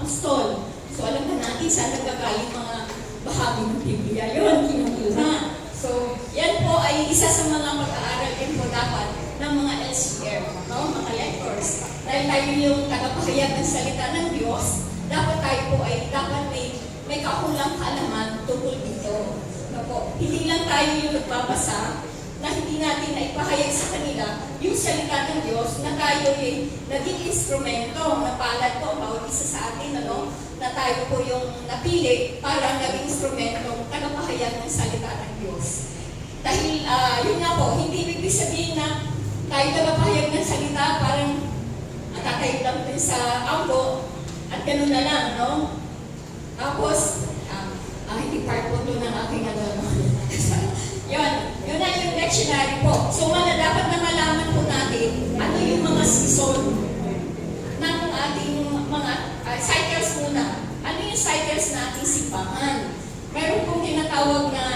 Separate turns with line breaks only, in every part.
apostol. So alam na natin saan nagkagaling mga bahagi ng Biblia. Yun, kinukuha. So, yan po ay isa sa mga mag-aaral din po dapat ng mga LCR, no? Mga lectors. Dahil tayo yung tagapahayag ng salita ng Diyos, dapat tayo po ay dapat may kakulang kaalaman tungkol dito. No po? Hindi lang tayo yung nagbabasa na hindi natin na ipahayag sa kanila yung salita ng Diyos na tayo ay naging instrumento na palad po bawat isa sa atin, ano? Na tayo po yung napili para naging instrumento tagapahayag ng salita ng Diyos. Dahil yun nga po, hindi ibig sabihin na tayo tagapahayag ng salita parang tatayo lang din sa ambo at ganun na lang, no? Tapos, hindi part po doon ng aking yun na yung lectionary po. So, dapat na malaman po natin ano yung mga season ng ating mga cycles muna. Ano yung cycles na ating simbahan? Meron pong tinatawag na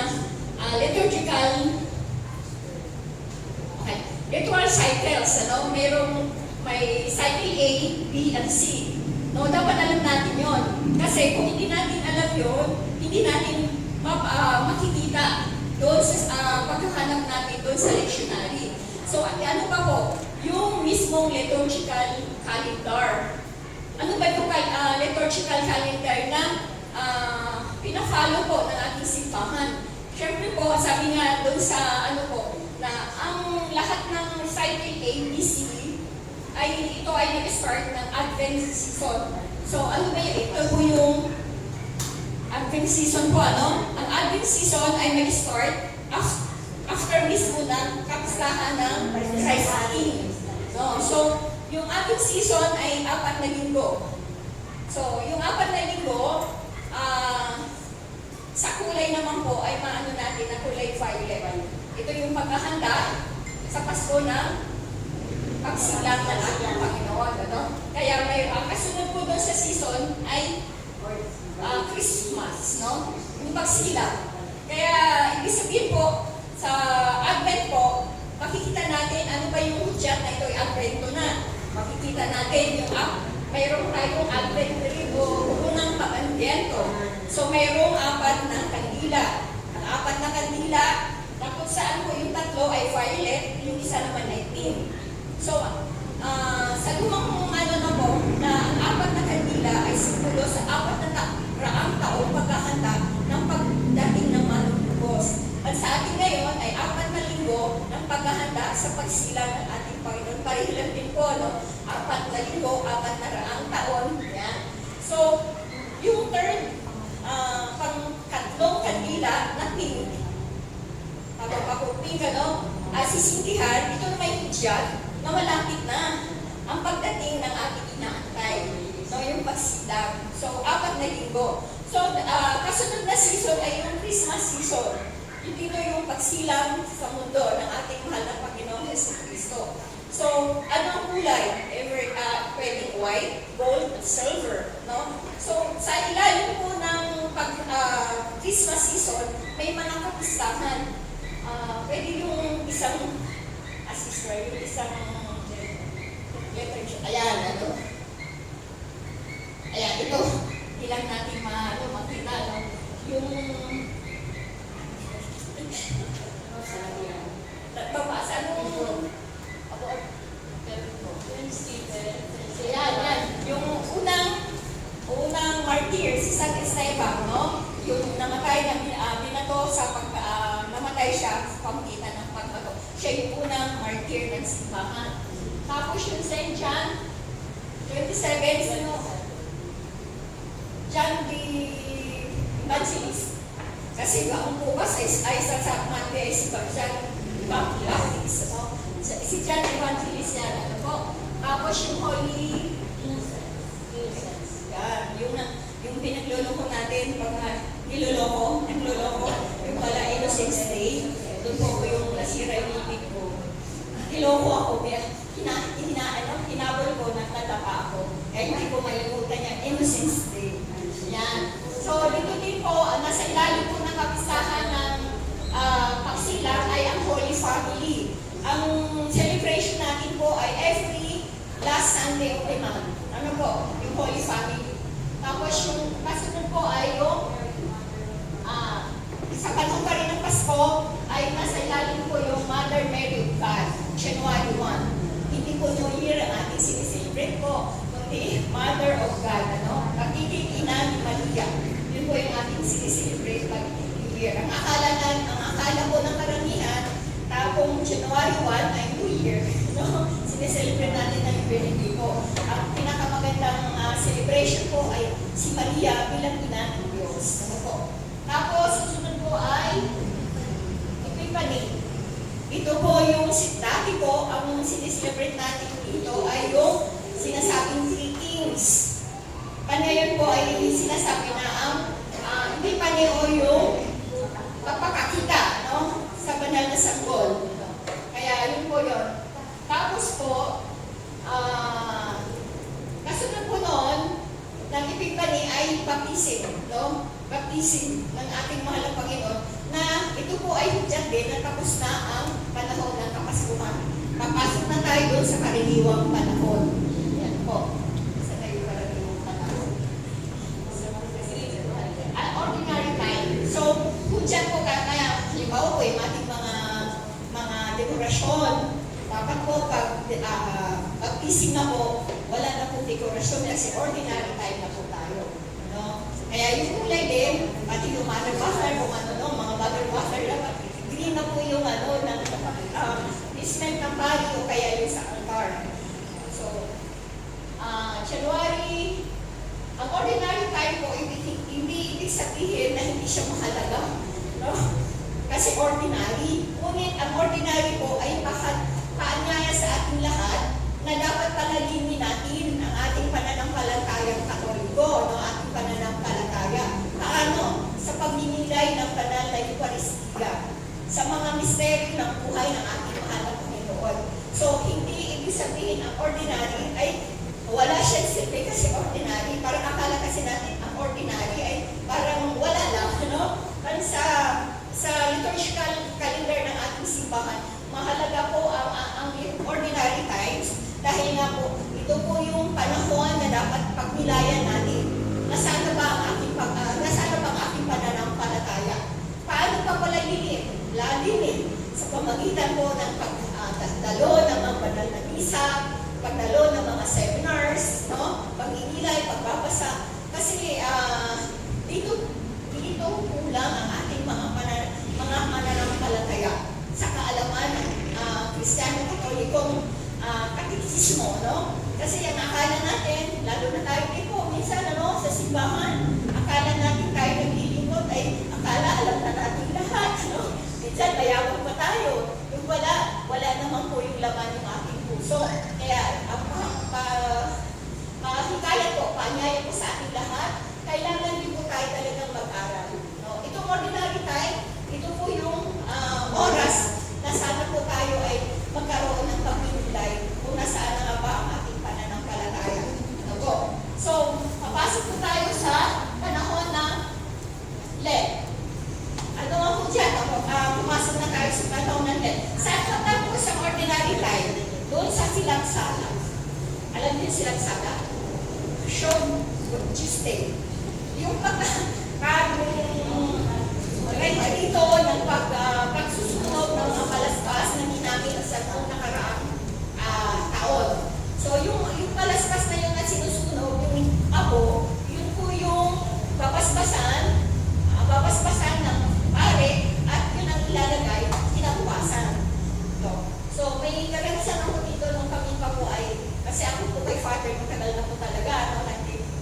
ritual cycles, ano? May cycle A, B, and C. No, dapat alam natin yon. Kasi kung hindi natin alam yon, hindi natin makikita doon sa pagkahanap natin doon sa lectionary. So, ano pa po? Yung mismong liturgical calendar. Ano ba yung liturgical calendar na pina-follow po ng ating simbahan? Siyempre po, sabi nga doon sa na ang lahat ng cycle A, B, C ito ay nag-start ng Advent season. So, ano ba yun? Ito po yung Advent season po, ano? Ang Advent season ay nag-start after mismo ng kapistahan ng Christ King. No? So, yung Advent season ay 4 na linggo. So, yung 4 na linggo, sa kulay naman po ay maano natin na kulay violet. Ito yung paghahanda sa Pasko ng pagsilang ng ating Panginoon. Ano? Kaya ang kasunod po doon sa season ay Christmas, no? Yung pagsilang. Kaya, ibig sabihin po, sa Advent po, makikita natin ano ba yung hudyat na ito ay Advento na. Makikita natin yung mayroong tayong Advent tree o unang pag-Advento. So, mayroong 4 na kandila. Ang 4 na kandila, na kung saan po yung 3 ay violet, yung isa naman ay pink. So, sa lumang na po, na ang 4 na kandila ay simbolo sa 4 na raang taong paghahanda ng pagdating ng manunubos. At sa atin ngayon ay 4 na linggo ng paghahanda sa pagsilang ng ating Panginoon. Parihilan din po, no? 4 na linggo, 4 na raang taon. Yan. So, yung third, pang-katlong kandila na pink, pink, sisindihan, ito na may hudyat na malapit na ang pagdating ng ating inaantay. So, yung pagsilang. So, 4 na linggo. So, kasunod na season ay yung Christmas season. Dito yung pagsilang sa mundo ng ating mahal na Panginoon Jesucristo. So, ano ang kulay? Pwedeng white, gold, at silver. No? So, sa ilalim po ng Christmas season, may mga kapistahan. Pwede yung isang yung isang liturgy. Ayan, Ayan, ito. Ilang natin makita, no? Yung babasa nung yan. Yung unang martyr, si San Esteban, no? Yung namatay na binato sa namatay siya sa pamagitan ng pagbato. Siya yung unang martyr ng simbahan. Tapos yung St. John 27, John the Evangelist. Kasi ang bukas ay sa Monday ay si John Baptist. Si John Evangelist yan. Ano po? Tapos yung Holy Innocents. Yan. Yung pinagluloko natin pag nagluloko, yung pala Innocents Day. Doon po yung nasira yung ibig ko. Niloko ako. Hinabol ko, nagtatapa ako. Kaya hindi ko malimutan yung Innocents Day. Yan. So, dito din po, nasa ilalim po ng kapistahan ng pagsilang ay ang Holy Family. Ang celebration natin po ay every last Sunday of the month. Ano po? Yung Holy Family. Tapos yung kasunod po ay yung sa panahon pa rin ng Pasko ay nasa ilalim po yung Mother Mary of God, January 1. Hindi po New Year ang ating siniselebrate po, kundi Mother of God, pagiging ina ni Maria. Yun po yung ating siniselebrate pag New Year. Ang akala po ng karamihan, tapong January 1 ay New Year. Sineselebrate natin na yung birthday po. Ang pinakamagandang celebration po ay si Maria bilang ina ng Diyos. Tapos, susunod po ay Epiphany. Ito po yung dati po, ang sineselebrate natin dito ay yung sinasabing Three Kings. Ngayon po ay sinasabi na ang Epiphany o yung pagpakakita, sa banal na sanggol. Kaya yun po yun. Tapos po, kasunod po noon, ng Epiphany ay baptism, baptism ng ating mahal na Panginoon, na ito po ay hudyan din na tapos na ang panahon ng Kapaskuhan. Papasok na tayo doon sa karaniwang panahon. Yan po. Sa tayo karaniwang panahon. An ordinary time. So, hudyan po kaya, halimbawa po yung ating mga dekorasyon. Dapat po pag baptism na po, wala na po dekorasyon kasi ordinary time na po tayo. Kaya yung kulay din, pati yung mother water, kung mga mother water dapat, green na po yung ng smell ng bali o kaya yung sa altar. So, January, ang ordinary time po, hindi ibig sabihin na hindi siya mahalaga. Kasi ordinary. Ngunit ang ordinary po ay paanyaya sa ating lahat na dapat palagingin natin ang ating pananampalatayang Katoliko, ating pananampalataya. Paano? Sa pagninilay ng banal na Eucharistia, sa mga misteryo ng buhay ng ating mahal na Panginoon. So, hindi ibig sabihin ang ordinary ay wala siyang silbi kasi ordinary. Parang akala kasi natin ang ordinary ay parang wala lang, Parang sa liturgical calendar ng ating simbahan, mahalaga po ang ordinary times dahil nga po, ito po yung panahon na dapat pagnilayan natin. Nasaan ba ang aking pananampalataya? Paano pa pala lalinin sa pamagitan po ng pagdalo ng mga banal na misa, pagdalo ng mga seminars, pag-inilay, pagbabasa. Kasi dito kulang ang ating mga mananampalataya sa kaalaman ng Kristiyano Katolikong katekismo, Kasi ang akala natin, lalo na tayo po, minsan sa simbahan, akala natin tayo naglilingkod ay akala alam na natin lahat, Minsan mayabang pa tayo. Yung wala naman po yung laman ng ating puso. Kaya, hikayat po, paanyaya po sa ating lahat, kailangan din po tayo talagang mag-aral. Itong ordinary time, ito po yung oras na sana po tayo ay magkaroon ng pagpipilay kung nasaan na nga ba ang ating pananampalataya. So, papasok po tayo sa panahon ng Lent. Ano nga po dyan? Pumasok na tayo sa panahon ng Lent. Saan pa tayo po sa ordinary time? Doon sa Silagsala. Alam niyo Silagsala? Show Tuesday. Yung dito ng pagsusunod ng mga palaspas na ginamit sa nakaraang taon. So yung palaspas na yun na sinusunod, yung abo, yun po yung babasbasan ng pare at yun ang ilalagay kinabukasan. So may karanasan ako dito nung kami pa po ay, kasi ako po kay Father, matagal na po talaga,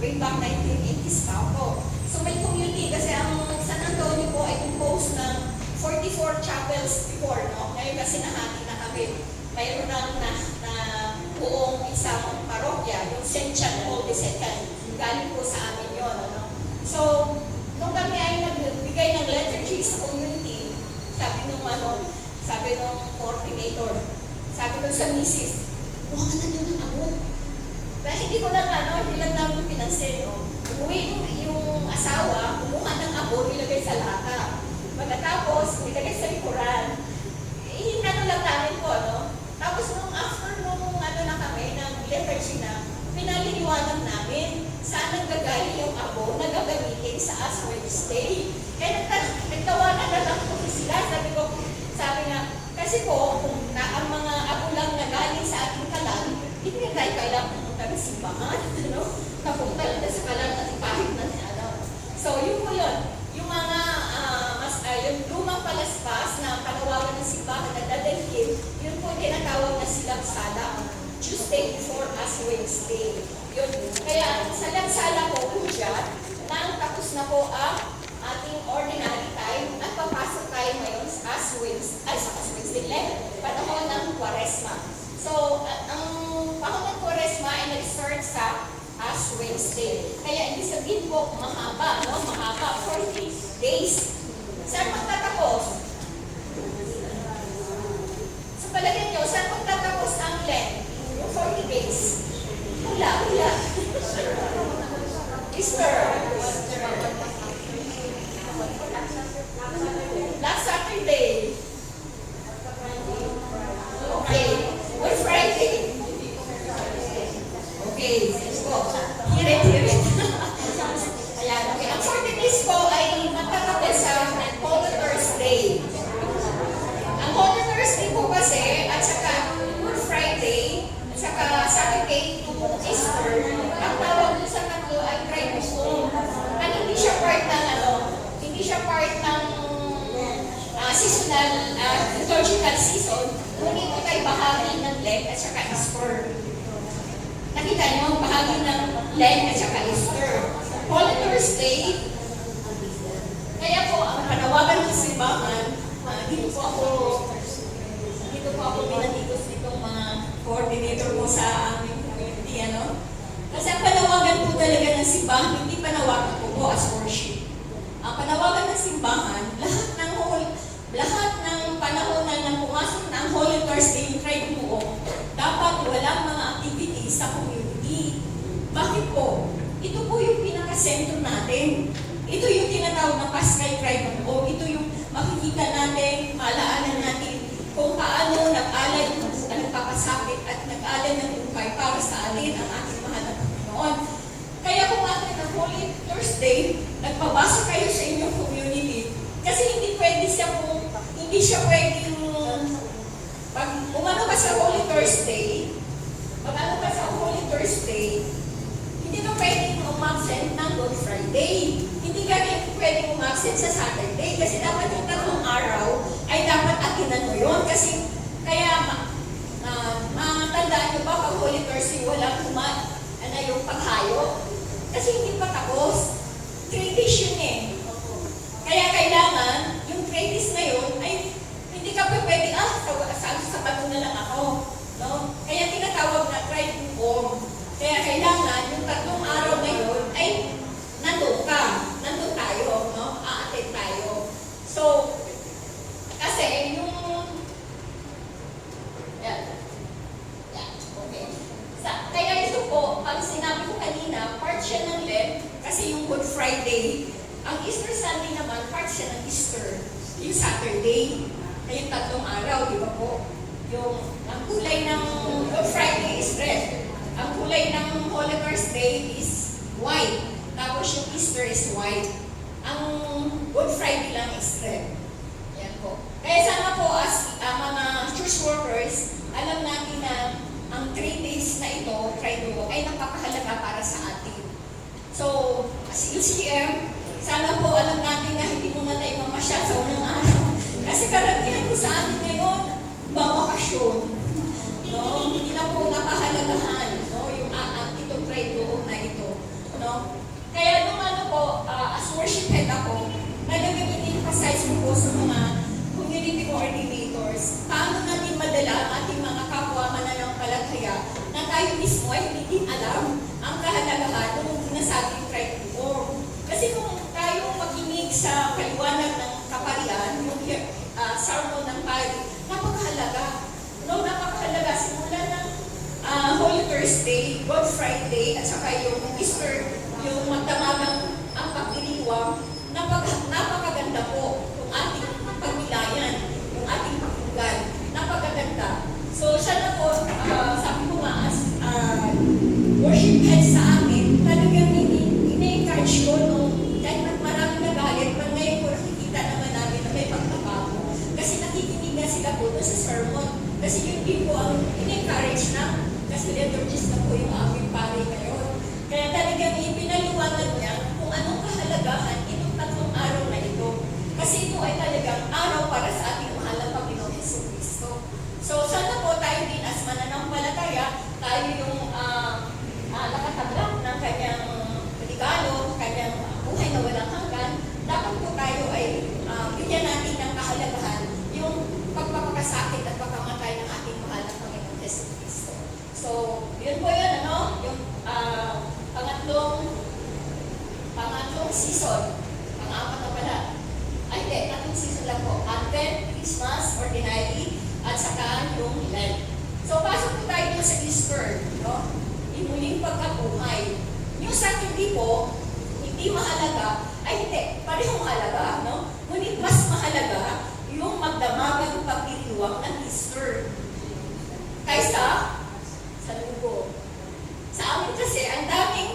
way back 1980s pa ako. So may community kasi ang San Antonio po ay composed ng 44 chapels before, Ngayon kasi nahati na kami. Mayroon na buong isang parokya, yung St. John Paul II. Galing po sa amin yun, So, nung kami ay nagbigay ng liturgy sa community, sabi nung coordinator, sabi nung sa misis, huwag ka na doon ng abo. Dahil hindi ko lang hindi lang namin pinansin, Umuwi yung asawa, kumuha ng abo, ilagay sa lata. Pagkatapos, ilagay sa likuran. Hinano lang namin po, Tapos after na kami, ng liturgy na, pinaliliwanag namin, saan nanggagaling yung abo sa Ash Wednesday. Kaya nagtawanan na lang po sila. Sabi nga, kasi po, kung ang mga agulang na galing sa ating kalan, hindi na tayo kailangan pumunta ng simbahan. Napunta lang sa kalan at ipahit na niya. So, yun po yun. Yung mga yung lumang palaspas na panawagan ng simbahan na dadalhin, yun po tinatawag na silang sala. Tuesday before Ash Wednesday. Yun. Kaya sa lagsala po po dyan, nang tapos na po ang ating ordinary time at papasok tayo ngayon sa Ash Wednesday, panahon ng Kwaresma. So, ang panahon ng Kwaresma ay nag-start sa Ash Wednesday. Kaya ibig sabihin po, mahaba, no? Mahaba, 40 days. Saan magtatapos? Sa palagay nyo, saan magtatapos ang Lent? Yung 40 days. Hula. Easter. Last Saturday. Okay. Good Friday. Okay. So, hirit. Ayan. Okay. Ang 40 days po ay magtatapos sa Holy Thursday. Ang Holy Thursday po kasi, at saka Good Friday, at saka Saturday to Easter, ang tawag doon sa tatlo ay Triduum. At hindi siya part ng hindi siya part ng seasonal, liturgical season, ngunit ito ay bahagi ng Lent at saka Easter. Nakita niyo, bahagi ng Lent at saka Easter. Holy Thursday, kaya po ang panawagan ng simbahan, dito po ako pinatitos nitong mga coordinator ko sa aming community, Kasi ang panawagan po talaga ng simbahan, hindi panawagan po as worship. Ang panawagan ng simbahan, lahat ng panahon na pumasok na ang Holy Thursday, yung Triduum, dapat walang mga activities sa community. Bakit po? Ito po yung pinaka-sentro natin. Ito yung tinatawag na Paschal Triduum. Ito yung makikita natin, malaanan natin kung paano nag-alay ng nagpapasakit at nag-alay ng buhay para sa atin ang ating mahal na Panginoon. Kaya kung atin ang Holy Thursday, nagpabasa kayo sa inyong community, kasi hindi siya pwedeng, pag umano ka sa Holy Thursday, hindi ka pwedeng umabsent ng Good Friday. Hindi ka rin pwedeng umabsent sa Saturday kasi dapat yung tatlong araw ay dapat atinan mo yun. Kasi, kaya, matandaan nyo ba pag Holy Thursday walang yung paghayo? Kasi hindi pa tapos. 3 days yun eh. Kaya kailangan, yung 3 days na yun, ay hindi ka pa pwede, sa bato na lang ako. No? Kaya tinatawag na Triduum. Kaya kailangan, yung tatlong araw na yun, ay nandun tayo, no? Aattend tayo. So, kasi yung, okay. Kaya ito po, pag sinabi ko kanina, part siya ng Lent, kasi yung Good Friday, ang Easter Sunday naman, part siya ng Easter, yung Saturday, ay yung tatlong araw, di ba po? Ang kulay ng Good Friday is red. Ang kulay ng Holy Thursday is white. Tapos yung Easter is white. Ang Good Friday lang is red. Yan po. Kaya sana po as mga church workers, alam natin na ang 3 days na ito, Triduum, ay napakahalaga para sa atin. So, as UCM, sana po alam natin na hindi mo na tayo mamasyal sa unang araw. Kasi karamihan po sa atin ngayon, babakasyon. No? Hindi na po napahalagahan, no? Yung itong Triduum na ito. No? Kaya nung as worship head ako, talagang in-emphasize ko po sa mga community coordinators, paano natin madala ang ating mga kapwa mananampalataya na tayo mismo ay hindi din alam ang kahalagahan ng sinasabing Triduum. Kasi kung tayo makinig sa paliwanag ng kaparian, yung sermon ng pari, napakahalaga. No, napakahalaga. Simula ng Holy Thursday, Good Friday, at saka yung Easter, yung magdamagang ang pagdiriwang, napakaganda po yung ating pagbilayan, yung ating pakinggan. Napakaganda. So, siya na po, sabi ko nga, as worship head sa amin, talaga season. Pang-apat na pala. Ay, hindi, tatlong season lang po. Advent, Christmas, Ordinary, at saka yung Lent. So, pasok po tayo dun sa Easter, no? Yung muling pagkabuhay. Yung sa hindi po, hindi mahalaga, ay hindi, parehong mahalaga, no? Ngunit mas mahalaga yung magdamagang pagdiriwang ng Easter kaysa sa lunggo. Sa amin kasi, ang daming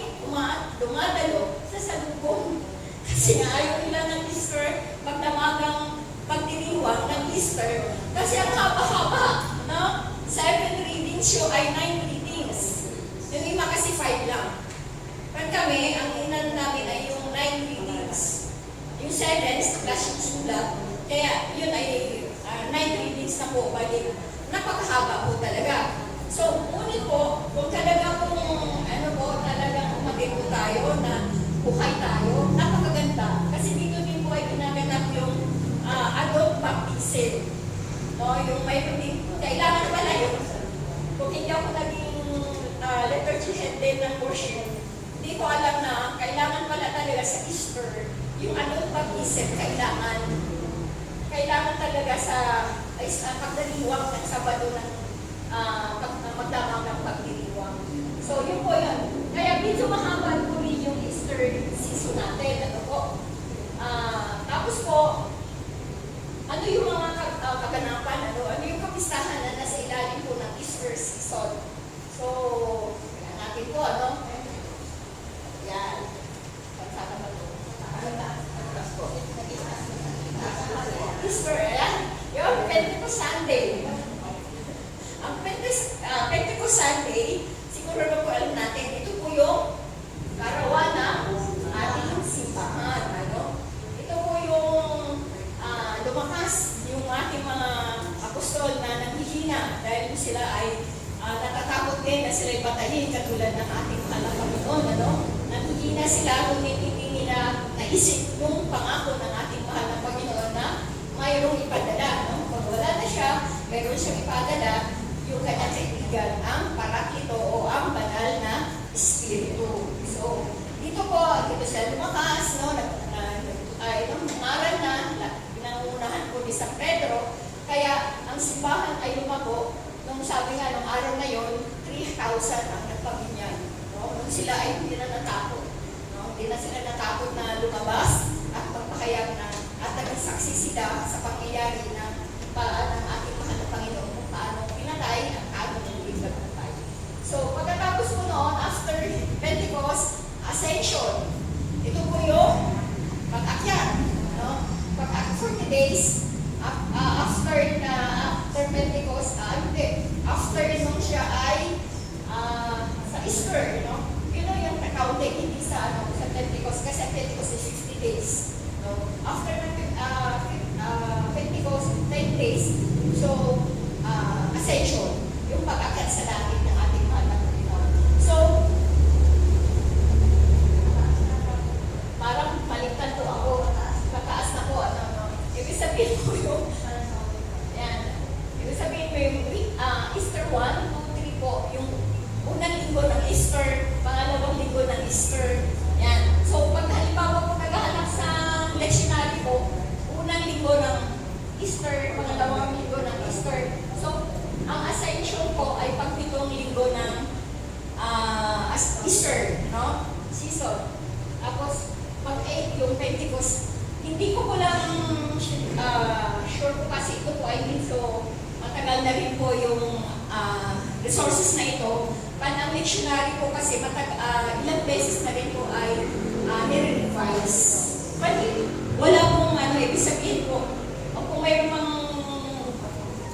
dumadalo sa salubong. Kasi nga ayaw nila ng Easter, magdamagang pagdiriwang ng Easter. Kasi ang haba-haba, no? 7 readings yung ay 9 readings. Yung iba kasi 5 lang. Pag kami, ang inan namin ay yung 9 readings. Yung 7, plus yung sulat. Kaya yun ay 9 readings na po. Bali, napakahaba po talaga. So, ngunit po, kung talaga po, talagang umagay po tayo na buhay tayo, napakaganda. Kasi dito din po ay ginaganap yung adult baptism. No, yung mayroon din, kailangan pala yun. Kung hindi ako naging liturgy head din ng worship, hindi ko alam na kailangan pala talaga sa Easter, yung adult baptism, kailangan talaga sa pagdiriwang ng Sabado ng magdamag ng pagdiriwang. So, yun po yun. Kaya medyo mahaba po rin yung Easter season natin. Tapos po, ano yung mga kaganapan, ano yung kapistahan na nasa ilalim po ng Easter season. So, kaya natin po, yan. Pansaka ba ito? Easter, ayan. Yung Pentecost Sunday. Ang Pentecost Sunday, siguro na po alam natin, ito po yung karawan ng ating simbahan. Ito po yung lumakas yung ating mga apostol na nanghihina dahil sila ay natatakot din na sila'y patayin katulad ng ating mahal na Panginoon. Nanghihina sila kung hindi nila naisip yung pangako ng ating mahal na Panginoon na mayroong ipadala. Pag wala na siya, mayroon siyang ipadala yung kanyang kaibigan, ang Parakito o ang banal na Espiritu. So, dito sila lumakas, ay nangaral na, pinangunahan po ni San Pedro, kaya ang simbahan ay lumago, nung sabi nga, nung araw na yon 3,000 ang nagpabinyan. Nung sila ay hindi na natakot. Hindi na sila natakot na lumabas at magpahayag na at nagsaksi sila sa pangyayari ng ng ating mahal na Panginoon kung paano pinatay ang kagod ng pagpatay. So, pagkatapos po noon, after Pentecost, Ascension. Ito po yung pag-akyat. Pag-akyat 40 days after Pentecost, after nung siya ay sa Easter, yun yung accounting, hindi sa Pentecost, kasi ang Pentecost is 50 days. After Pentecost, 10 days, so Ascension, yung pag-akyat sa langit ng ating mahal na Panginoon. So, parang maligtan po ako, pataas na po, ibig sabihin ko yung, ibig sabihin ko yung Easter 1, 2, 3 po, yung unang linggo ng Easter, pangalawang linggo ng Easter, yan. So, pag halimbawa po naghahanap sa lectionary po, unang linggo ng Easter, pangalawang linggo ng Easter. So, ang Ascension po ay pagpitong linggo ng Easter, season. Tapos, pag-8 yung Pentecost, hindi ko lang sure po kasi ito po ay medyo matagal na rin po yung resources na ito. Ang lectionary po kasi ilang beses na rin po ay nire-revise. Wala pong ibig sabihin po, kung mayroon mang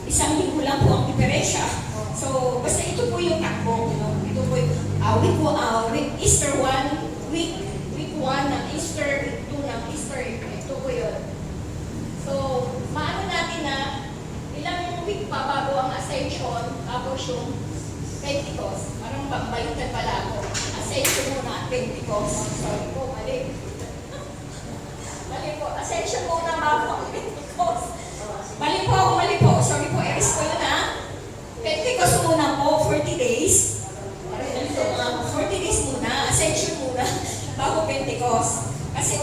isang linggo lang po ang diferensya. So, basta ito po yung takbo. Ito po yung Easter 1, week 1 ng Easter, week 2 ng Easter. Ito po yun. So, maano natin na ilang week pa bago ang Ascension, tapos yung Pentecost. Parang balikan pala ako. Ascension muna at Pentecost. Sorry po, mali. Mali po. Ascension muna bago ang Pentecost. Mali po. Sorry po, Eris ko yun Pentecost muna po, 40 days. 40 days muna, Ascension muna, bago Pentecost. Kasi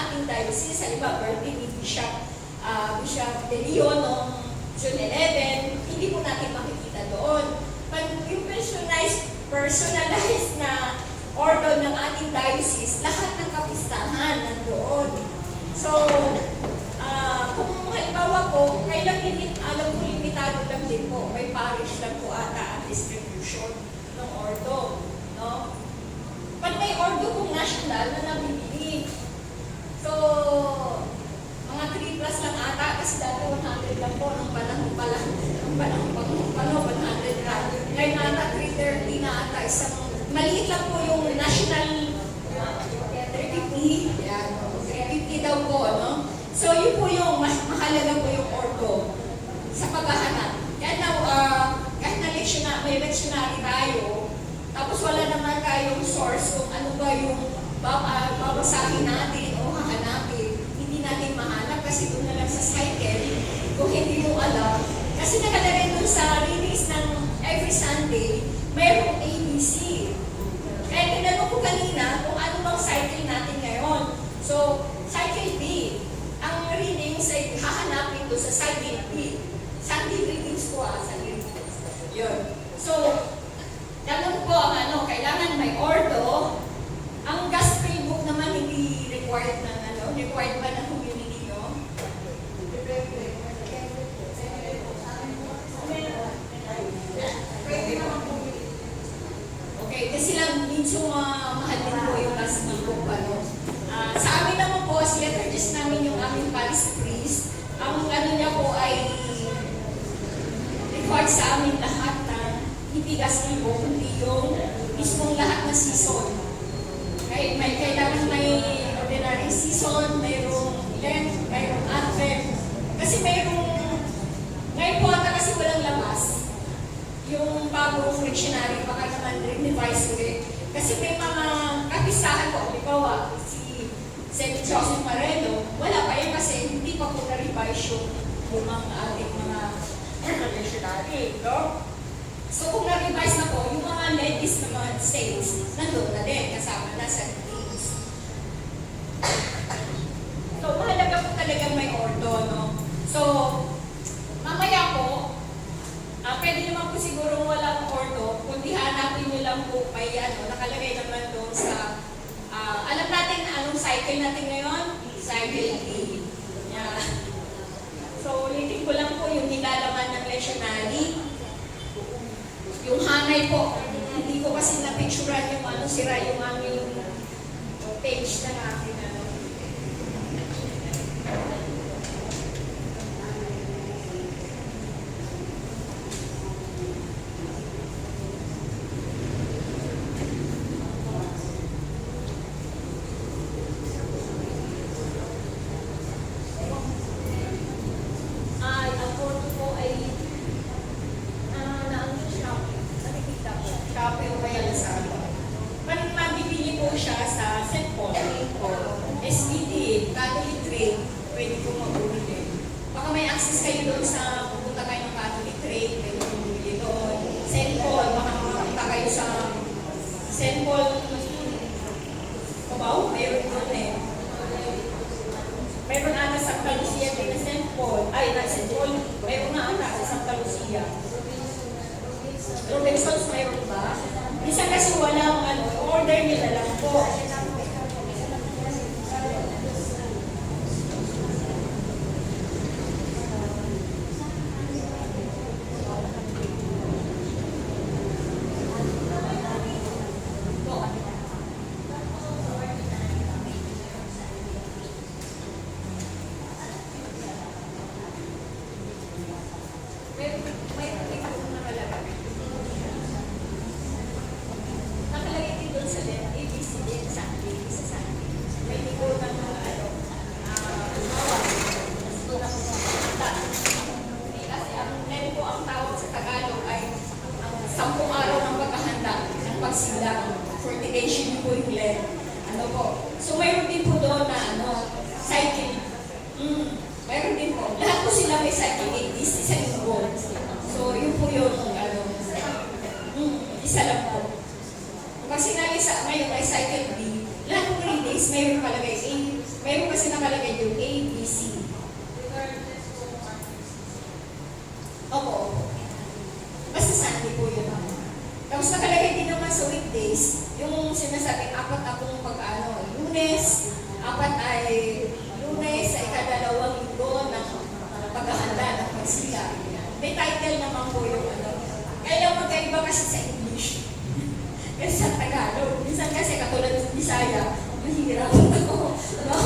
ating diocese. Halimbawa, birthday ni Bishop De Leon noong June 11, hindi po natin makikita doon. Pag yung personalized na ordo ng ating diocese, lahat ng kapistahan nandoon. So, kung halimbawa po, alam ko limitado lang din po, may parish lang po ata ang distribution ng ordo. No? Pag may ordo kung national na nabibili, so, mga 3 plus lang ata, kasi dati 100 lang po, nung panahon pa lang, 100 lang. Ngayon ata, 330 na ata, isang, maliit lang po yung national 350, yan, 350 daw po, no? So, yun po yung, mas mahalaga po yung ordo sa paghahanap. Yan na, kahit na may lectionary tayo, tapos wala naman tayong source kung ano ba yung babasahin natin o hahanapin, hindi natin mahanap kasi doon na lang sa cycle, kung hindi mo alam. Kasi nakalagay doon sa release ng every Sunday, mayroong ABC. Kaya tinanong ko kanina kung ano bang cycle natin ngayon. So, cycle B, ang readings ay hahanapin doon sa cycle B. Sunday readings ko Sunday readings. Yun. So, tanong po ang kailangan may ordo. Ang gospel book naman hindi required required ba ng community, no? Okay, kasi lang medyo mahal din po yung gospel book, sa amin naman po, as liturgist namin yung aming parish priest, ang niya po ay required sa amin lahat na hindi gospel book, kundi yung mismong lahat na season. Kailangan may ordinary season, mayroong Lent, mayroong Advent. Kasi ngayon po ata kasi walang labas. Yung bagong lectionary, baka naman revise ulit. Kasi may mga kapisahan po, halimbawa, si St. Joseph Marelo, wala pa yan kasi hindi pa po na-revise yung ating mga lectionary, no? So kung na-revise na po, yung mga ladies na mga saints, nandun na din, kasama na sa readings. So mahalaga po talagang may ordo, no? So, mamaya po, pwede naman po siguro walang ordo, kundi hanapin nyo lang po may nakalagay naman doon sa, alam natin na anong cycle natin ngayon? Cycle D. Yeah. So, ulitin ko lang po yung nilalaman ng lectionary. Yung hanay po, hindi ko kasi na-picturean yung sira yung aming page na natin. Ang photo po ay Shopee o kaya Lazada. Mabibili po siya sa St. Paul, SBD, Catholic Trade, pwede po mag-bumili. Baka may access kayo doon sa pupunta kayo ng Catholic Trade, pwede po bumili doon. St. Paul, baka makapunta kayo sa St. Paul, Cubao, mayroon doon eh. Mayroon ata sa Santa Lucia din na St. Paul, na St. Paul, mayroon na ata sa Santa Lucia. Robinsons mayroon ba? Minsan kasi walang order nila lang po. Nakalagay din doon sa left, ABC din, Sunday, sa Sunday. May ligo ng kasi ang Lent po ang tawag sa Tagalog ay ang 10 araw ng paghahanda ng pagsilang. 40 days yun po yung Lent. So mayroon din po doon na cycle. Mayroon din po. Lahat po sila may cycle 8 days, isa linggo. So yun po yung isa lang po. Kasi ngayon may cycle B, lahat ng readings mayroon palagay 8 Meron kasi nakalagay yung A, B, C. Opo. Basta Sunday po yun. Tapos nakalagay din naman sa weekdays, yung sinasabing apat akong pag-ano, Lunes, apat ay Lunes sa ikadalawang linggo ng paghahanda ng pagsila. May title naman po yung ano. Kaya magkaiba kasi sa English. Kasi sa Tagalog. Minsan kasi katulad ng Bisaya, mahirap ako. No?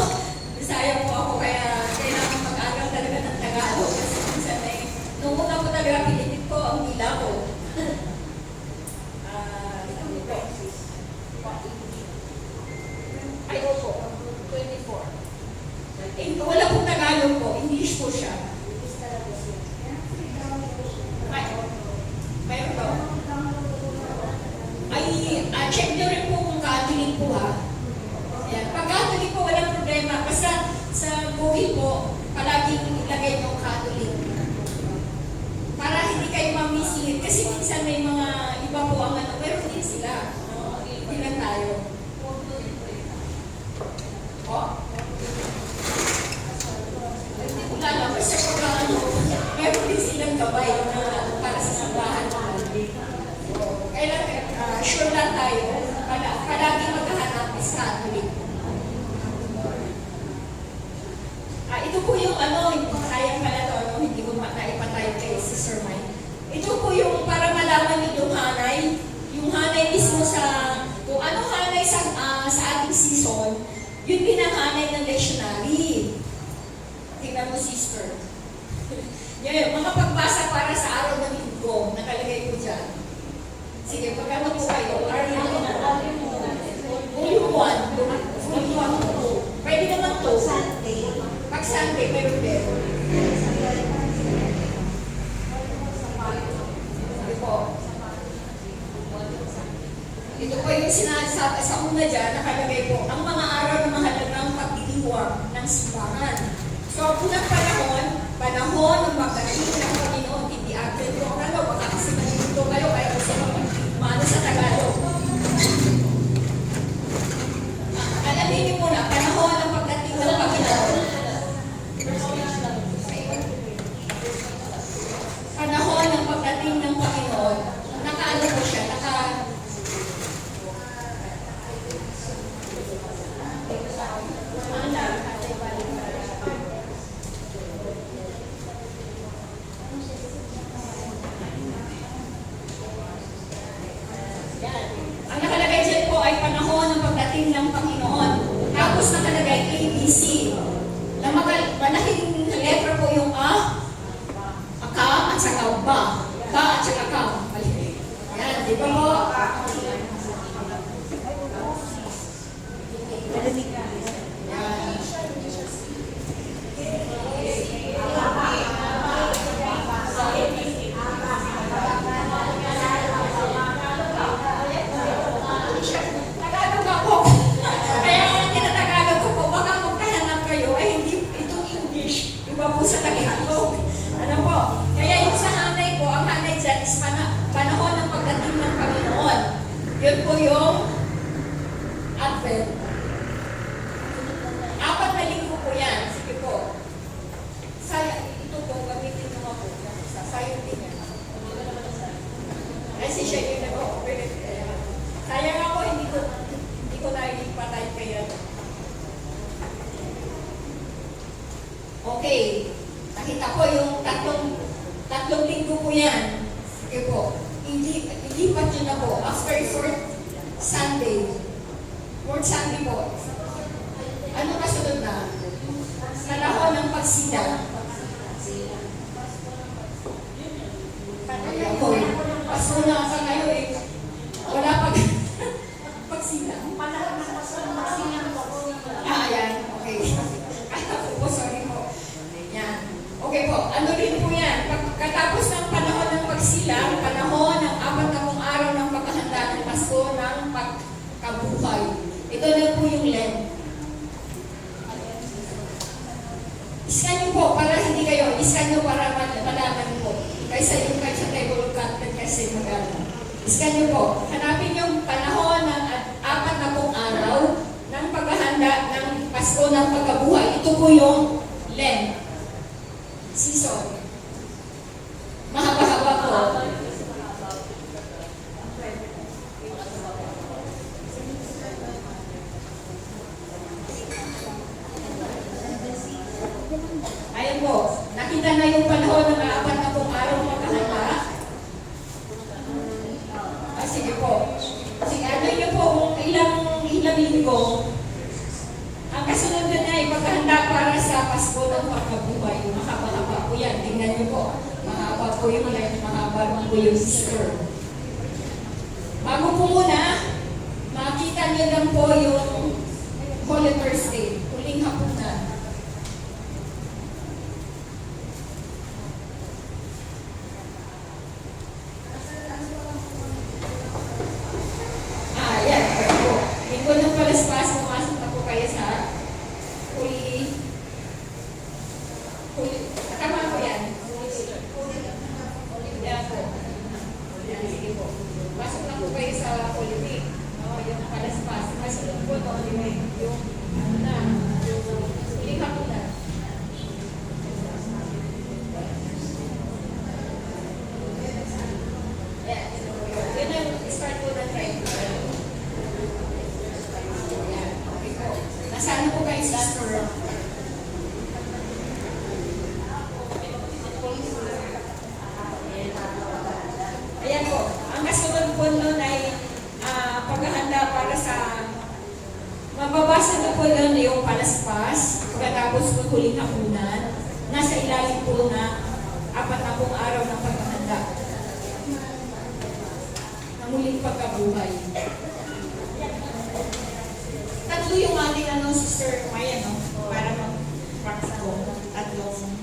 Bisaya po ako, kaya kailangan mag-aral talaga ng Tagalog. Kasi minsan ay, nung una ko talaga pinipit ko ang hila ko. Ay, opo. 24. Wala pong Tagalog po. English po siya. Ay, mayroon ba? Ay, check nyo rin po kung Catholic po ha. Ayan. Pag Catholic po, walang problema. Basta sa Google po, palaging ilagay yung Catholic. Para hindi kayo ma-mislead. Kasi minsan may mga iba po ang ano, pero hindi sila. Hindi lang tayo. Oh? Wala lang. Basta pag ano, meron din silang gabay na para sa sambahan. Kailangan, sure lang tayo, palagi maghahanap is Catholic. Ito po yung ano, sayang pala to, ano, hindi ko naipatay kay Sister Mike. Ito po yung para malaman yung hanay mismo sa, kung ano hanay sa ating season, yun din ang hanay ng lectionary. Tingnan mo, Sister. Yan, mga pagbasa para sa araw ng linggo, nakalagay ko dyan. Sige, pagkano po kayo? Volume 1. Volume 1 po. Pwede naman to. Pag Sunday, meron din. Sige po. Ito po yung sinasabi sa una dyan, nakalagay po, ang mga araw na mahalagang pagdiriwang ng simbahan. So, unang panahon ng pagdating ng Panginoon, hindi Advent ko. Ano, baka kasi nalilito kayo, kaya kasi maano sa Tagalog. Alamin niyo muna, panahon ng pagdating ng Panginoon. Panahon ng pagdating ng Panginoon, nakaano po siya, ang nakalagay dyan po ay panahon ng pagdating ng Panginoon. Tapos nakalagay ABC. Malaking letra po yung A, Ka, at saka Ba. Ba at saka Ka. Yan, di ba mo? Tagalog ako. Kaya tinatagalog ko po, baka magkahanap kayo, ay hindi itong English. Iba po sa Tagalog. Ano po? Kaya yung sa hanay po, ang hanay dyan is panahon ng pagdating ng Panginoon. Yun po yung Advent. 4 na linggo po yan. Sige po. Ito po, gamitin mo po. Sayang din yan. Kasi siya yung nag-operate. Sayang ako, hindi ko naipatay kaya. Okay. Nakita ko yung tatlong linggo po yan. Sige po. Ilipat nyo na po. After 4th Sunday. 4th Sunday po. Ano kasunod na? Panahon ng pagsila. Pasko na sa ngayon eh. Wala pagsila.
Panahon ng pagsila po.
Ayan. Okay. Kaya po, sorry po. Yan. Okay po. Ano rin po yan? Katapos ng panahon ng pagsilang, panahon ng 40 araw ng paghahanda ng Pasko ng pagkabuhay. Ito na po yung Lent. Iskan nyo po para hindi kayo. Iskan nyo para malaman po. Kaysa yung sa table of content kasi mag-ano. Iskan nyo po. Hanapin yung panahon ng 40 araw ng paghahanda ng Pasko ng Pagkabuhay. Ito po yung Lent season. Mahaba-haba po. Ayan po, nakita na yung panahon ng 40 araw maghahanda. Sige po. Sige, ano nyo po kung ilang linggo. Ang kasunod na ay paghahanda para sa Pasko ng Pagkabuhay. Mahaba-haba po yan. Tingnan nyo po. Mahaba po yung Lent, mahaba po yung Easter. Bago po muna, makita nyo lang po yung Holy Thursday. Huling hapunan. Yan. Linggo ng Palaspas, pumasok na po kayo sa huli. Tama po yan. Yan po. Yan, sige po. Pasok na po kayo sa Holy Week. Yung Palaspas. Masunod po na Holy Week. Yung ano na, yung huling hapunan. Yan. Yun ang start po ng triangle. Nasaan po kayo sa store? Ayan po. Ang kasunod po nun ay paghahanda para sa mababasa na po nun yung Palaspas, pagkatapos po huling hapunan, nasa ilalim po na 40 araw ng paghahanda ng muling pagkabuhay. Tatlo yung ating Sister Maya, no? Para mag-practice ko. Tatlong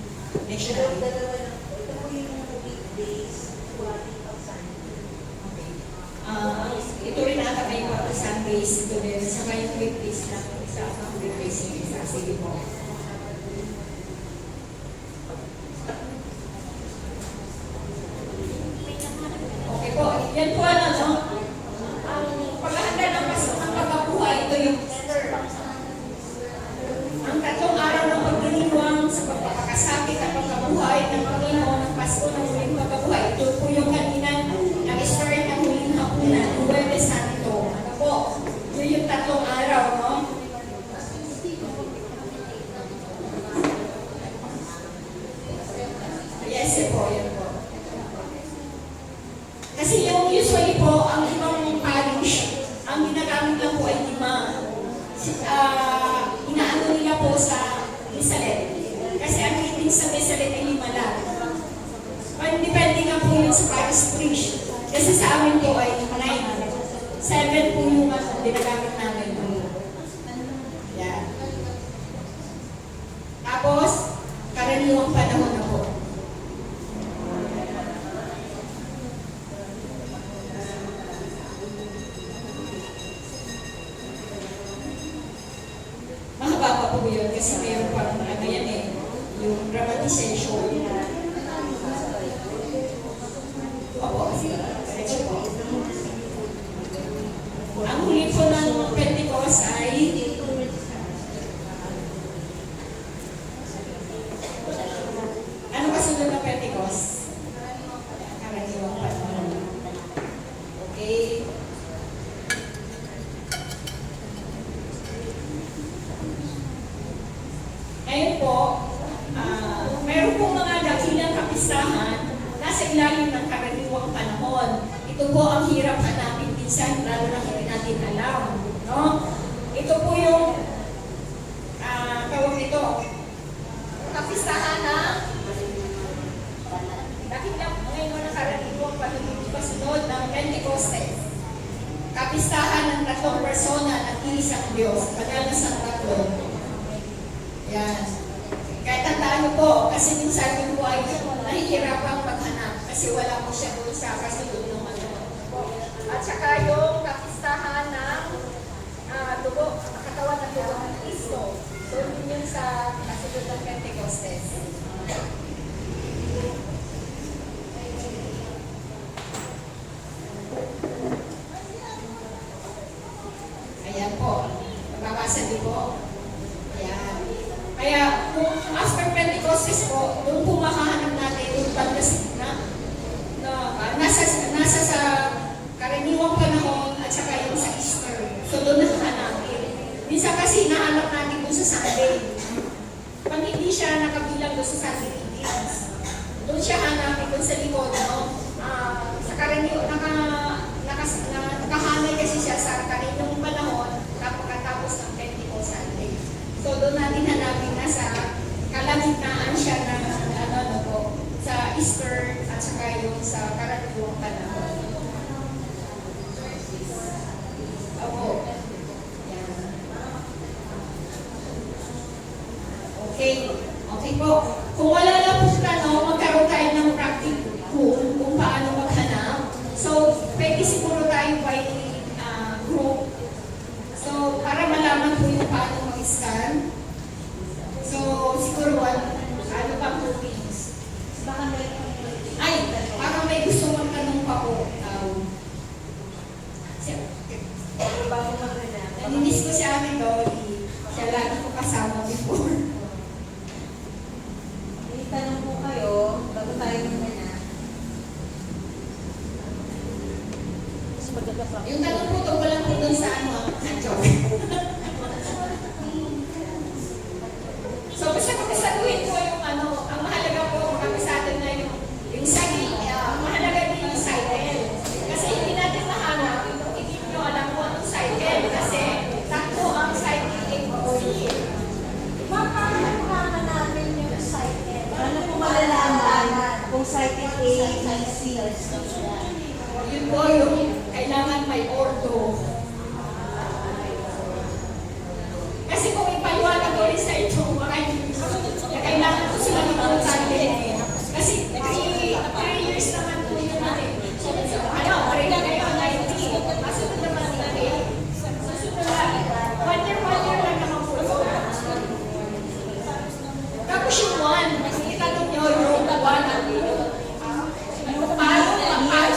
dictionary.
Ito po yung weekdays, quality of Sunday.
Okay. Ito rin ata may mga Sundays. Ito din. Saka yung weekdays na. Isa ang weekdays yung isa. Sige po. Okay po. Yan po ano, no? Ang paghahanda ng Pasko ng Pagkabuhay, ito yung ang tatlong araw ng pagdiriwang sa pagpapakasakit at pagkabuhay ng Panginoon ng Pasko ng Muling Pagkabuhay. Ito po yung kanina nag-start ng huling hapunan, Huwebes Santo. Ano po? Yun yung tatlong araw, no? Yes, po, yan po. Kasi yung usually po, ang ibang parish, ang ginagamit lang po ay 5. Inaano nila po sa Misalet. Kasi ang rating sa Misalet ay 5 lang. Depende nga po yung sa parish preach. Kasi sa amin po ay 9. 7 po yung ginagamit namin. Yan. Tapos, karaniwang panahon na po. Mahaba pa po yun kasi mayroon pa ano yan eh, yung dramatization. Opo, diretso po. Ang huli po ng Pentecost ay ano kasunod ng Pentecost? Karaniwang panahon. Okay. Ngayon po, mayroon pong mga dakilang kapistahan nasa ilalim ng karaniwang panahon. Ito po ang hirap hanapin minsan, lalo na hindi natin alam. No? Ito po yung tawag nito, kapistahan na dakilang ngayon ng karaniwang pasunod ng Pentecostes. Kapistahan ng 3 persona ng iisang Diyos, banal na sang tatlo. Yan. Kahit tandaan niyo po, kasi minsan yung po ay nahihirapang maghanap kasi wala po siya doon sa kasunod ng ano. At saka yung kapistahan ng dugo, katawan ng dugo ng Kristo. So, yun yun sa kasunod ng Pentecostes. Ayan po. Babasa doon po makahanap natin yung pagdasin na nasa sa karaniwang panahon at saka yung sa Easter. So doon nakahanapin. Minsan kasi hinahanap natin doon sa Sunday. Pag hindi siya nakabilang doon sa Sunday readings, doon siya hanapin doon sa likod, no? Sa karaniwang, nakahanay kasi siya sa karaniwang panahon pagkatapos ng Pentecost Sunday. So doon natin hanapin na sa kalagitnaan siya ng sa Easter at saka yung sa karaniwang panahon. Opo. Yan. Okay. Okay po. Kung wala lang po magkaroon tayo ng practice kung paano maghanap. So, pwede siguro tayo by group. So, para malaman po yung paano mag-scan. So, siguro ano pa po things.
Baka meron
Ay, parang may gusto magtanong pa po.
bago maghanap.
Naninis ko si Ate Dolly. Siya lagi ko kasama before.
May tanong po kayo, bago tayo maghanap.
Yung tanong po to, walang po dun sa joke. So, basta kapisaduhin po yung ang mahalaga po, kapisado na yung saging, mahalaga din yung cycle. Kasi hindi natin mahanap, hindi nyo alam po anong cycle. Kasi takbo ang cycle po.
Paano hahanapin yung cycle?
Paano po malalaman kung cycle A, B, C?
Yun po yung kailangan may ordo. Kasi kung ipaliwanag ko rin sa ito, kailangan ko sila ng din. Kasi 3 years naman po yun natin. Already kayo, 19. Masunod naman natin. Susunod lang. 1 year lang naman po yun. Tapos yung 1, itanong nyo yung 1 at paano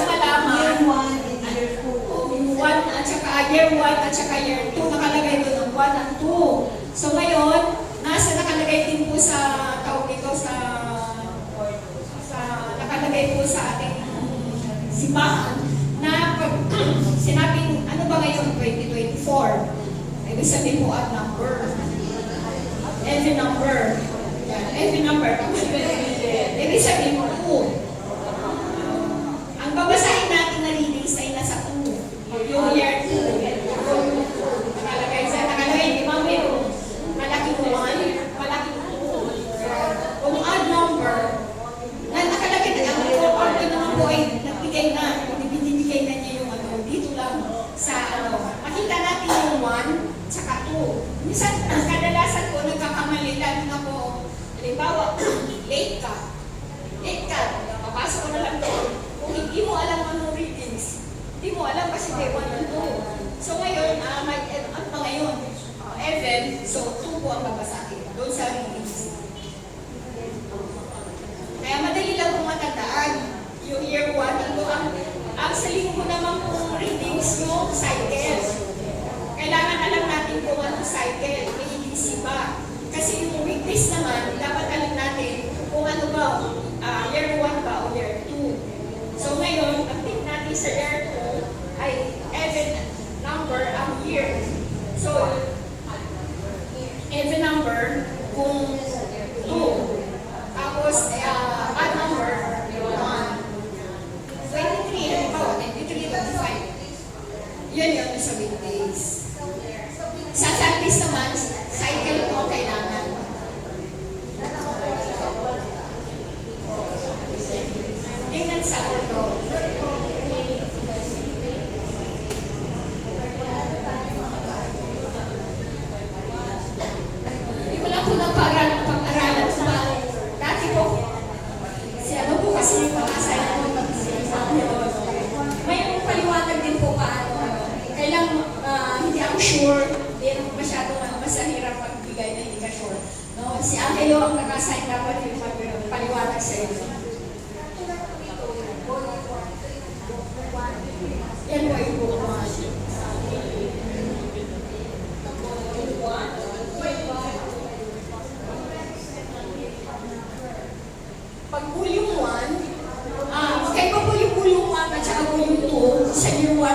malaman
Year 1 and year 2.
yung 1 at saka year 1 at saka year 2 nakalagay doon ng 1 at 2. So ngayon, nakalagay din po sa tawag ito sa nakalagay po sa ating simbahan na pag sinabing ano ba ngayon 2024, ibig sabihin po at number. Every number. Yan, every number. Ibig sabihin po 2. Ang babasahin natin na readings ay nasa 2. Yung year 2. Nakalagay, di ba meron malaking 1, malaking 2. Kung odd number, na nakalagay na ang order naman po ay nagbigay na, binibigay na niya yung dito lang sa makita natin yung 1, tsaka 2. Minsan, kadalasan po nagkakamali, lalo na po, halimbawa, late ka, papasok ko na lang doon. Kung hindi mo alam anong readings, hindi mo alam kasi may 1 and 2. So ngayon, ano pa ngayon? Even, so 2 po ang babasahin doon sa readings. Kaya madali lang kung matandaan yung year 1 and 2. Ang sa linggo naman pong readings yung cycle. Kailangan alam natin kung anong cycle, may iisipa. Kasi yung weekdays naman, dapat alam natin kung ano ba, year 1 ba o year 2. So ngayon, ang tip natin sa year 2 ay even number ang year. So, even number kung 2. Tapos, odd number, 1. 23, halimbawa, 23, 25. Yun yun sa weekdays. Sa Sundays naman, cycle po ang kailangan. Tingnan sa ordo. Hindi ko lang po pag-aralan pa. Dati po, ano po kasi yung pakasay ko may paliwanag din po paano. Kailang hindi ako sure, hindi ako masyadong mas hirap magbigay na hindi ka sure. No? Si Angelo ang nakasign dapat yung paliwanag sa iyo. Yan po yung book 1.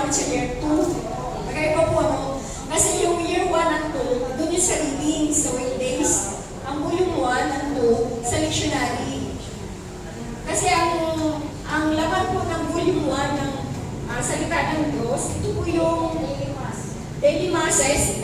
sa year 2. Magkaiba po, no? Kasi yung year 1 at 2, doon yung sa reading, sa weekdays. Ang volume 1 at 2, sa lectionary. Kasi ang laman po ng volume 1 ng salita ng Diyos, ito po yung daily masses,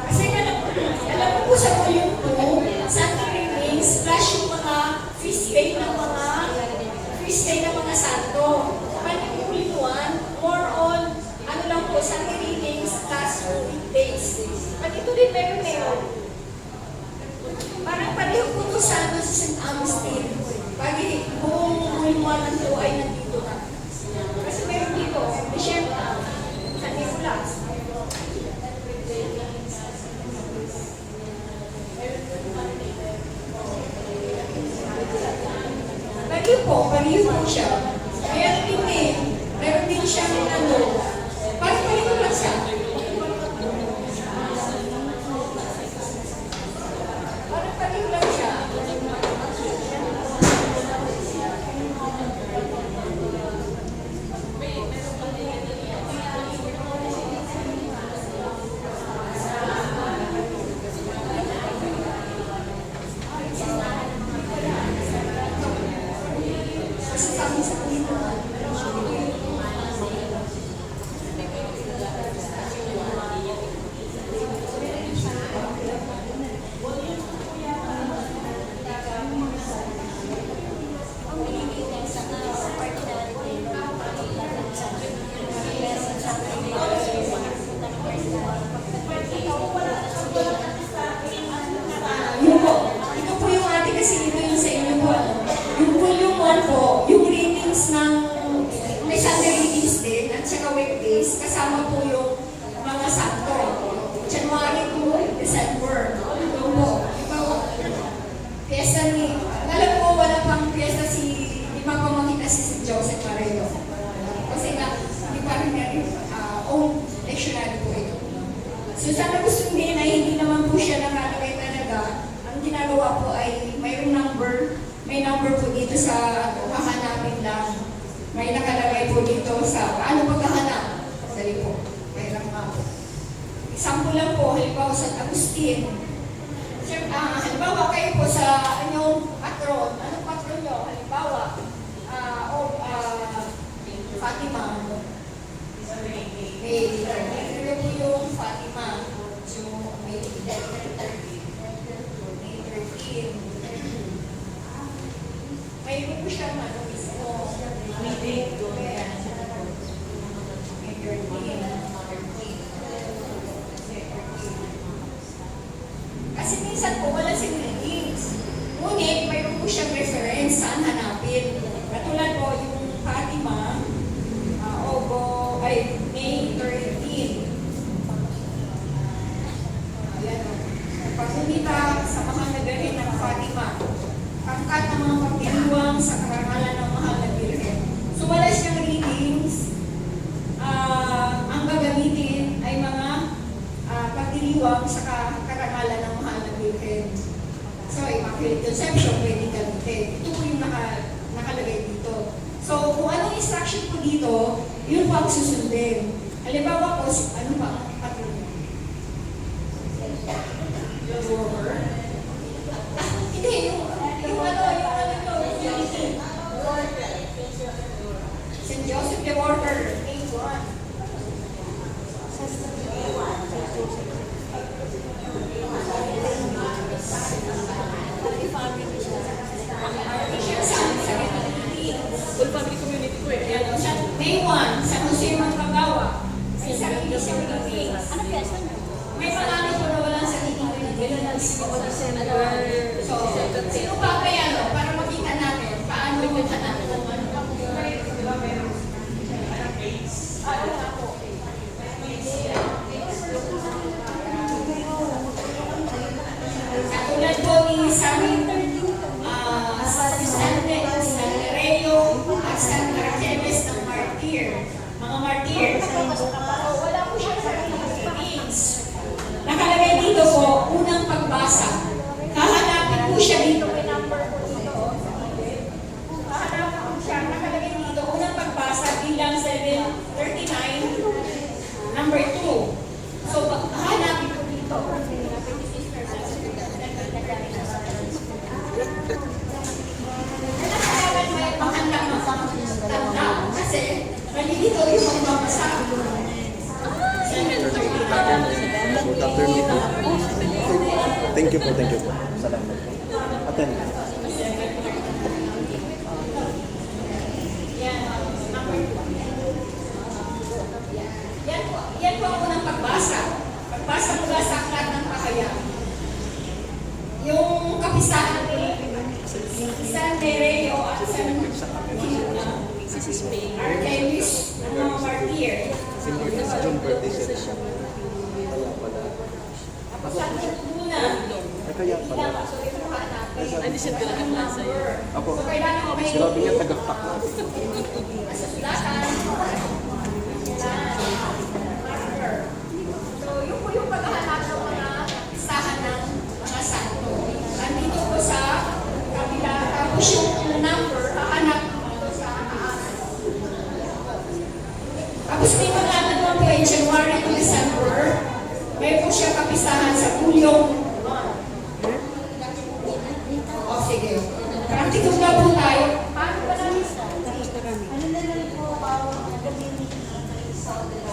kasi alam mo po sa volume 2, Sunday readings, plus yung mga feast day ng mga santo. Pwede yung volume 1, more on, ano lang po, Sunday readings, plus weekdays. At ito din meron. Parang pareho po ito sa St. Augustine. Pagi buong volume 1 and 2 ay nandito na. Kasi meron dito, Bishop, San Nicolas. Pareho po siya. Meron din siya ng ano. Parang pareho lang siya. Parang pareho lang siya. Kasi kami sa Pilipinas, yun po. Ito po yung ate kasi ito yung sa inyo po. Yung volume 1 po, yung readings ng may Sunday readings din at saka weekdays, kasama po yung mga sakto. January to December. Yung po. Ito, fiesta ni, alam ko wala pang fiesta di pa pa makita si Joseph Paredo. Kasi nga, hindi pa rin own lectionary po ito. So sana gusto din ay hindi naman po siya nakalagay talaga. Ang ginagawa po ay may number po dito sa hahanapin lang. May nakalagay po dito sa paano paghahanap. Dali po. May lang nga po. Example lang po, halimbawa sa Agustin. Halimbawa kayo po sa inyong patron. Anong patron nyo? Halimbawa, Fatima. Ito po yung Fatima. So, May 13. Mayroon po siya ano mismo. May date doon. May 13. Kasi minsan po wala siyang readings. Ngunit mayroon po siyang reference saan hanapin. Katulad po yung Fatima, May 13. Ayan o. Pagpunita sa mahal na gahin ng Fatima. Pangkat ng mga pagdiriwang sa karangalan ng mahal na Birhen. So wala siyang readings. Ang gagamitin ay mga pagdiriwang sa karangalan ng mahal na Birhen. So Immaculate Conception pwede gamitin. Ito po yung nakalagay dito. So kung anong instruction po dito, yun po ang susundin. Halimbawa po, ano ba ang patron niya? Hindi, yung St. Joseph the Warder, May 1.
Full family community ko eh.
May 1, San Jose Manggagawa. May sarili siyang meetings.
Ano pesa niyo?
May mga ano po na
December.
So, sino pa kaya no? Para makita natin paano yung hanapin ng ano. Katulad po ni Sammy, San Reo, at San Artemis ng Martir. Mga Martir. Wala po siya sa Philippines. Nakalagay dito po, unang pagbasa. Hahanapin po siya dito. Hahanapin po siya. Nakalagay dito, unang pagbasa bilang 739, number 2. So, hahanapin po dito. Kailangan may panghanda ng tanda kasi malilito yung magbabasa.
Thank you po, thank you po. Salamat po. Attend.
Yan po ang unang pagbasa. Pagbasa mula sa aklat ng Pahayag. Yung kapisahan ni San Nereo at San Artemis ng mga martir.
Si John birthday siya. Kaya pala.
Tapos sabi niya muna,
Ay, kaya pala.
so ito po hanapin.
Ay, di siya talaga pala sa'yo.
Ako,
So kailangan ko may
sinabi niya tagaktak na.
sa sulatan. So yun po yung paghahanap ng mga listahan ng mga santo. Nandito po sa kabila, tapos yung number, hahanap mo sa taas. Tapos dito naman po ay January to December, may po siya kapisahan sa Hulyong